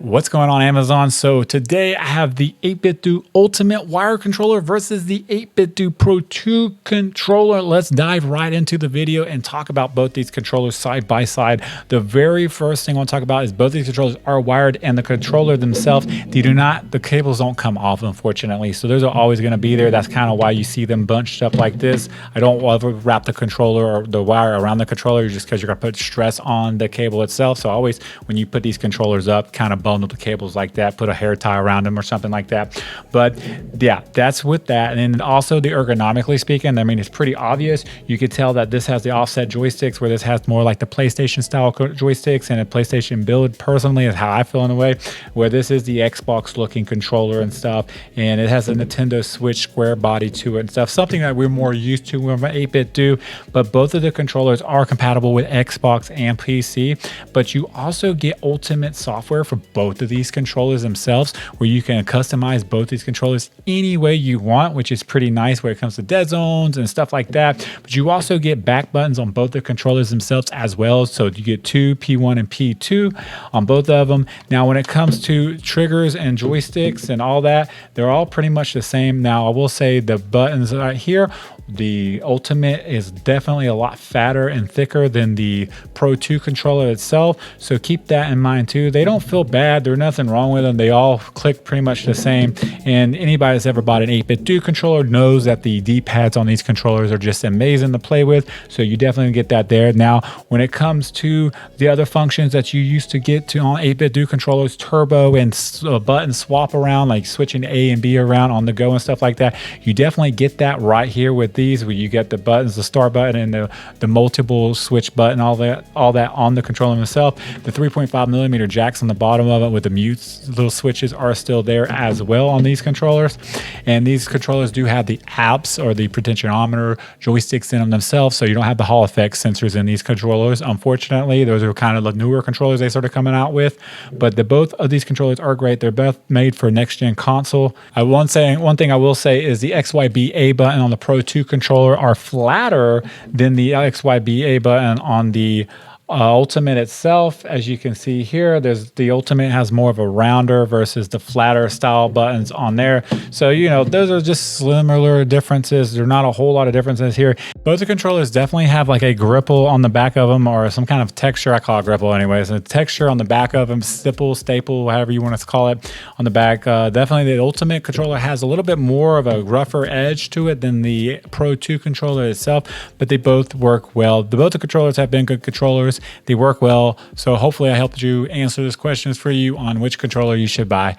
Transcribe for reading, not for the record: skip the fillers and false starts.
What's going on, Amazon? So today I have the 8BitDo Ultimate Wire Controller versus the 8BitDo Pro 2 controller. Let's dive right into the video and talk about both these controllers side by side. The very first thing I want to talk about is both these controllers are wired, and the controller themselves, the cables don't come off, unfortunately. So those are always going to be there. That's kind of why you see them bunched up like this. I don't ever wrap the controller or the wire around the controller just because you're going to put stress on the cable itself. So always, when you put these controllers up, kind of bundle the cables like that, put a hair tie around them or something like that. But yeah, that's with that. And then also the ergonomically speaking, I mean, it's pretty obvious. You could tell that this has the offset joysticks, where this has more like the PlayStation style joysticks and a PlayStation build, personally, is how I feel in a way, where this is the Xbox looking controller and stuff. And it has a Nintendo Switch square body to it and stuff, something that we're more used to with 8BitDo. But both of the controllers are compatible with Xbox and PC. But you also get ultimate software for both of these controllers themselves, where you can customize both these controllers any way you want, which is pretty nice when it comes to dead zones and stuff like that. But you also get back buttons on both the controllers themselves as well. So you get two P1 and P2 on both of them. Now, when it comes to triggers and joysticks and all that, they're all pretty much the same. Now, I will say the buttons right here, the Ultimate is definitely a lot fatter and thicker than the Pro 2 controller itself. So keep that in mind too. They don't feel bad. There's nothing wrong with them. They all click pretty much the same. And anybody that's ever bought an 8BitDo controller knows that the D-pads on these controllers are just amazing to play with. So you definitely get that there. Now, when it comes to the other functions that you used to get to on 8BitDo controllers, turbo and button swap around, like switching A and B around on the go and stuff like that, you definitely get that right here with these, where you get the buttons, the start button and the multiple switch button, all that on the controller itself. The 3.5mm jacks on the bottom of it with the mute little switches are still there as well on these controllers. And these controllers do have the apps or the potentiometer joysticks in them themselves, so you don't have the Hall effect sensors in these controllers. Unfortunately, those are kind of the newer controllers they started coming out with. But both of these controllers are great. They're both made for next gen console. One thing I will say is the XYBA button on the Pro 2 controller are flatter than the XYBA button on the Ultimate itself. As you can see here, the Ultimate has more of a rounder versus the flatter style buttons on there. So, you know, those are just similar differences. There's not a whole lot of differences here. Both the controllers definitely have like a gripple on the back of them, or some kind of texture. I call it gripple anyways. A texture on the back of them, staple, however you want to call it, on the back. Definitely the Ultimate controller has a little bit more of a rougher edge to it than the Pro 2 controller itself, but they both work well. Both the controllers have been good controllers. They work well. So hopefully I helped you answer this questions for you on which controller you should buy.